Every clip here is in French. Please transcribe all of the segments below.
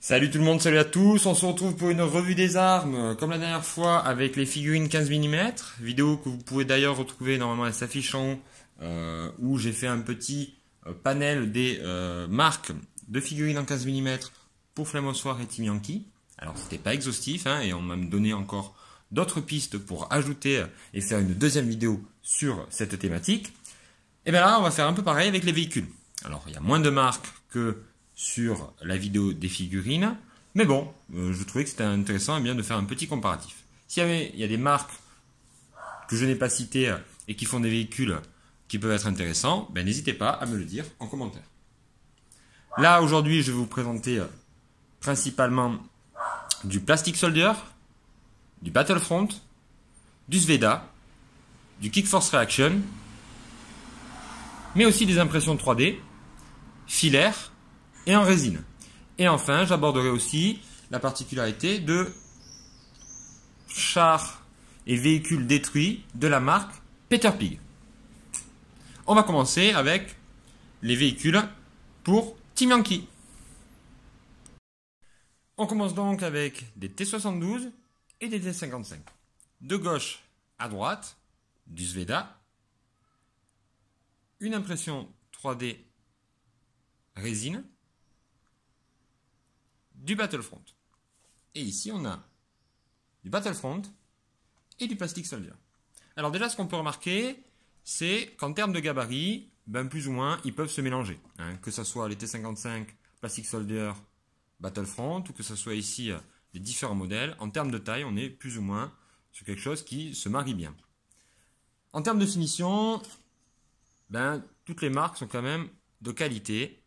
Salut tout le monde, salut à tous, on se retrouve pour une revue des armes, comme la dernière fois, avec les figurines 15 mm, vidéo que vous pouvez d'ailleurs retrouver, normalement elle s'affiche en haut, où j'ai fait un petit panel des marques de figurines en 15 mm pour Flammoir et Team Yankee. Alors c'était pas exhaustif, hein, et on m'a donné encore d'autres pistes pour ajouter et faire une deuxième vidéo sur cette thématique. Et bien là, on va faire un peu pareil avec les véhicules. Alors il y a moins de marques que sur la vidéo des figurines, mais bon, je trouvais que c'était intéressant et bien de faire un petit comparatif. S'il y a des marques que je n'ai pas citées et qui font des véhicules qui peuvent être intéressants, ben n'hésitez pas à me le dire en commentaire. Là aujourd'hui, je vais vous présenter principalement du Plastic Soldier, du Battlefront, du Sveda, du Kickforce Reaction, mais aussi des impressions 3D, filaires et en résine. Et enfin, j'aborderai aussi la particularité de chars et véhicules détruits de la marque Peter Pig. On va commencer avec les véhicules pour Team Yankee. On commence donc avec des T72 et des T55. De gauche à droite, du Sveda, une impression 3D résine, du Battlefront. Et ici, on a du Battlefront et du Plastic Soldier. Alors déjà, ce qu'on peut remarquer, c'est qu'en termes de gabarit, ben plus ou moins, ils peuvent se mélanger. Hein, que ce soit les T55, Plastic Soldier, Battlefront, ou que ce soit ici les différents modèles. En termes de taille, on est plus ou moins sur quelque chose qui se marie bien. En termes de finition, ben, toutes les marques sont quand même de qualité.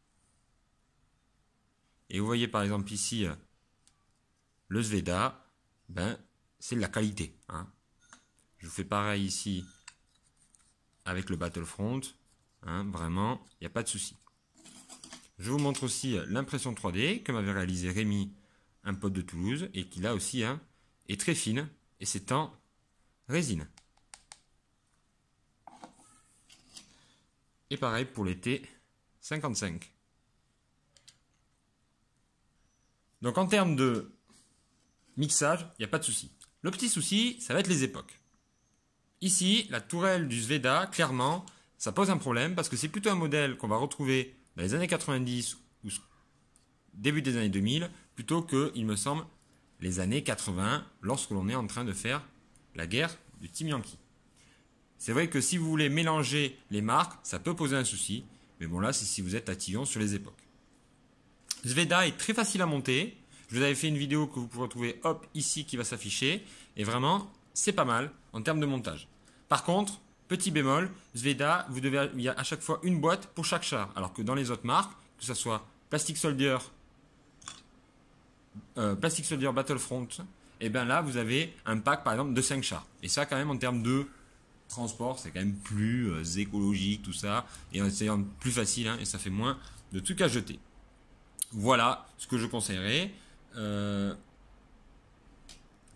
Et vous voyez par exemple ici le Sveda, ben, c'est de la qualité. Hein. Je vous fais pareil ici avec le Battlefront. Hein, vraiment, il n'y a pas de souci. Je vous montre aussi l'impression 3D que m'avait réalisé Rémi, un pote de Toulouse, et qui là aussi hein, est très fine, et c'est en résine. Et pareil pour les T55. Donc en termes de mixage, il n'y a pas de souci. Le petit souci, ça va être les époques. Ici, la tourelle du Sveda, clairement, ça pose un problème parce que c'est plutôt un modèle qu'on va retrouver dans les années 90 ou début des années 2000, plutôt que, il me semble, les années 80, lorsque l'on est en train de faire la guerre du Team Yankee. C'est vrai que si vous voulez mélanger les marques, ça peut poser un souci, mais bon là, c'est si vous êtes tatillon sur les époques. Sveda est très facile à monter. Je vous avais fait une vidéo que vous pouvez retrouver hop ici qui va s'afficher. Et vraiment, c'est pas mal en termes de montage. Par contre, petit bémol, Sveda, il y a à chaque fois une boîte pour chaque char. Alors que dans les autres marques, que ce soit Plastic Soldier Battlefront, et bien là, vous avez un pack par exemple de 5 chars. Et ça, quand même, en termes de transport, c'est quand même plus écologique, tout ça. Et c'est plus facile hein, et ça fait moins de trucs à jeter. Voilà ce que je conseillerais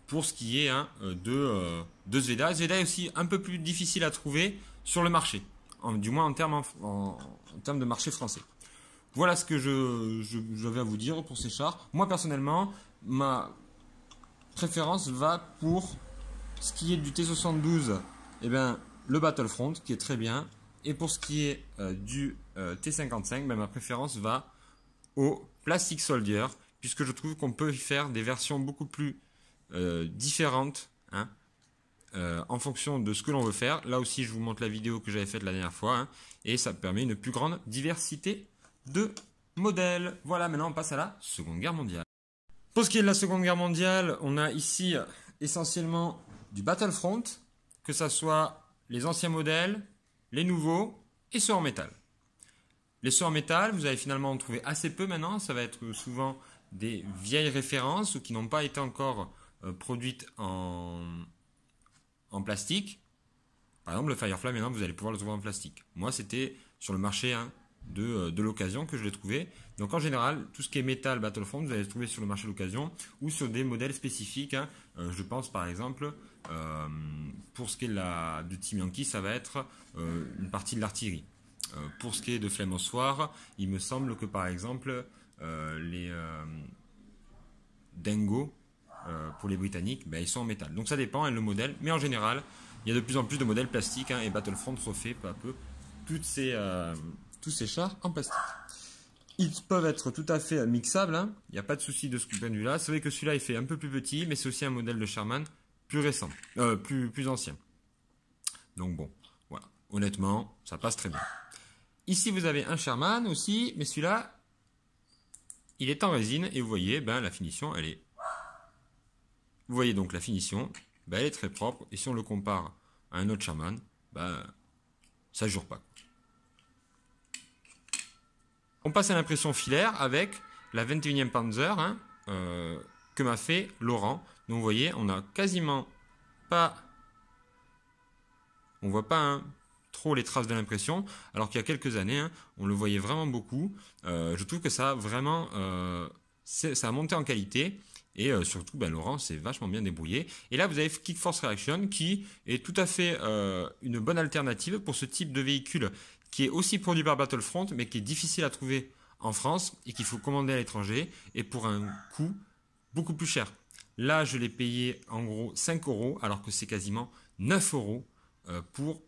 pour ce qui est hein, de Sveda. Sveda est aussi un peu plus difficile à trouver sur le marché, du moins en termes de marché français. Voilà ce que j'avais à vous dire pour ces chars. Moi personnellement, ma préférence va pour ce qui est du T72, eh ben, le Battlefront qui est très bien. Et pour ce qui est du T55, ben, ma préférence va au Plastic Soldier, puisque je trouve qu'on peut y faire des versions beaucoup plus différentes hein, en fonction de ce que l'on veut faire. Là aussi, je vous montre la vidéo que j'avais faite la dernière fois, hein, et ça permet une plus grande diversité de modèles. Voilà, maintenant on passe à la Seconde Guerre mondiale. Pour ce qui est de la Seconde Guerre mondiale, on a ici essentiellement du Battlefront, que ce soit les anciens modèles, les nouveaux et ceux en métal. Les sauts en métal, vous allez finalement en trouver assez peu maintenant. Ça va être souvent des vieilles références ou qui n'ont pas été encore produites en plastique. Par exemple, le Firefly, maintenant, vous allez pouvoir le trouver en plastique. Moi, c'était sur le marché hein, de l'occasion que je l'ai trouvé. Donc, en général, tout ce qui est métal Battlefront, vous allez le trouver sur le marché de l'occasion ou sur des modèles spécifiques. Hein. Je pense, par exemple, pour ce qui est de Team Yankee, ça va être une partie de l'artillerie. Pour ce qui est de Flame au Soir, il me semble que, par exemple, les Dingo, pour les Britanniques, ben, ils sont en métal. Donc, ça dépend, hein, le modèle. Mais en général, il y a de plus en plus de modèles plastiques hein, et Battlefront refait peu à peu tous ces chars en plastique. Ils peuvent être tout à fait mixables, hein. Il n'y a pas de souci de ce point de vue-là. C'est vrai que celui-là il fait un peu plus petit, mais c'est aussi un modèle de Sherman plus récent, plus ancien. Donc bon, voilà. Honnêtement, ça passe très bien. Ici vous avez un Sherman aussi, mais celui-là, il est en résine et vous voyez, ben la finition, elle est. Vous voyez donc la finition. Ben, elle est très propre et si on le compare à un autre Sherman, ben, ça ne jure pas. On passe à l'impression filaire avec la 21e Panzer hein, que m'a fait Laurent. Donc vous voyez, on n'a quasiment pas, on voit pas hein, trop les traces de l'impression, alors qu'il y a quelques années, hein, on le voyait vraiment beaucoup. Je trouve que ça a vraiment, ça a monté en qualité. Et surtout, ben, Laurent s'est vachement bien débrouillé. Et là, vous avez Kick Force Reaction qui est tout à fait une bonne alternative pour ce type de véhicule qui est aussi produit par Battlefront, mais qui est difficile à trouver en France et qu'il faut commander à l'étranger et pour un coût beaucoup plus cher. Là, je l'ai payé en gros 5 €, alors que c'est quasiment 9 € pour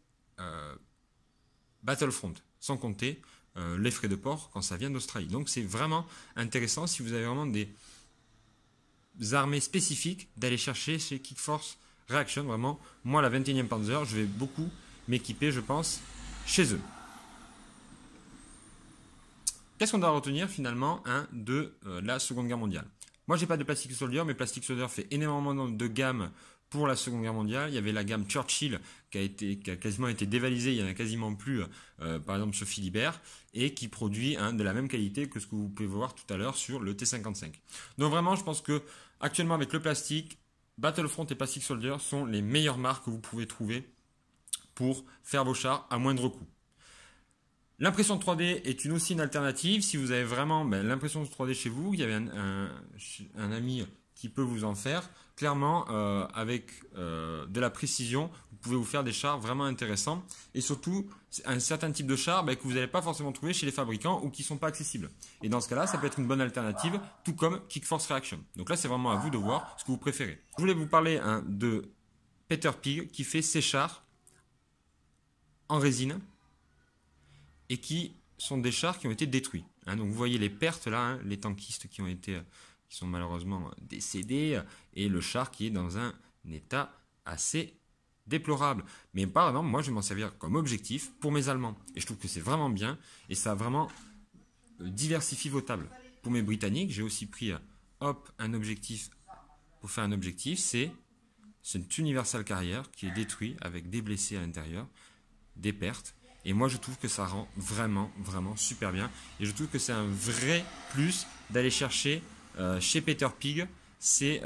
Battlefront, sans compter les frais de port quand ça vient d'Australie. Donc c'est vraiment intéressant si vous avez vraiment des armées spécifiques d'aller chercher chez Kick Force Reaction. Vraiment, moi la 21e Panzer, je vais beaucoup m'équiper, je pense, chez eux. Qu'est-ce qu'on doit retenir finalement hein, de la Seconde Guerre mondiale? Moi, j'ai pas de Plastic Soldier, mais Plastic Soldier fait énormément de gammes pour la Seconde Guerre mondiale. Il y avait la gamme Churchill qui a quasiment été dévalisée, il n'y en a quasiment plus, par exemple sur Philibert, et qui produit hein, de la même qualité que ce que vous pouvez voir tout à l'heure sur le T55. Donc vraiment, je pense que actuellement avec le plastique, Battlefront et Plastic Soldier sont les meilleures marques que vous pouvez trouver pour faire vos chars à moindre coût. L'impression 3D est aussi une alternative. Si vous avez vraiment l'impression 3D chez vous, il y avait un ami qui peut vous en faire. Clairement, avec de la précision, vous pouvez vous faire des chars vraiment intéressants. Et surtout, un certain type de chars que vous n'allez pas forcément trouver chez les fabricants ou qui ne sont pas accessibles. Et dans ce cas-là, ça peut être une bonne alternative, tout comme Kick Force Reaction. Donc là, c'est vraiment à vous de voir ce que vous préférez. Je voulais vous parler hein, de Peter Pig qui fait ses chars en résine et qui sont des chars qui ont été détruits. Hein, donc vous voyez les pertes là, hein, les tankistes qui sont malheureusement décédés, et le char qui est dans un état assez déplorable. Mais par exemple, moi je vais m'en servir comme objectif pour mes Allemands. Et je trouve que c'est vraiment bien, et ça vraiment diversifie vos tables. Pour mes Britanniques, j'ai aussi pris un objectif pour faire un objectif, c'est cet Universal Carrier qui est détruit avec des blessés à l'intérieur, des pertes. Et moi, je trouve que ça rend vraiment, vraiment super bien. Et je trouve que c'est un vrai plus d'aller chercher chez Peter Pig ces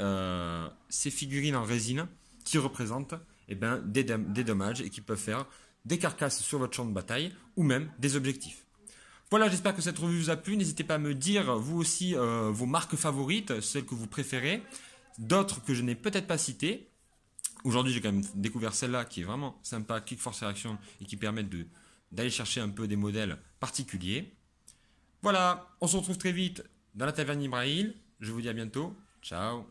figurines en résine qui représentent des dommages et qui peuvent faire des carcasses sur votre champ de bataille ou même des objectifs. Voilà, j'espère que cette revue vous a plu. N'hésitez pas à me dire, vous aussi, vos marques favorites, celles que vous préférez, d'autres que je n'ai peut-être pas citées. Aujourd'hui, j'ai quand même découvert celle-là qui est vraiment sympa, Kick Force Reaction, et qui permet d'aller chercher un peu des modèles particuliers. Voilà, on se retrouve très vite dans la taverne Ibrahim. Je vous dis à bientôt. Ciao.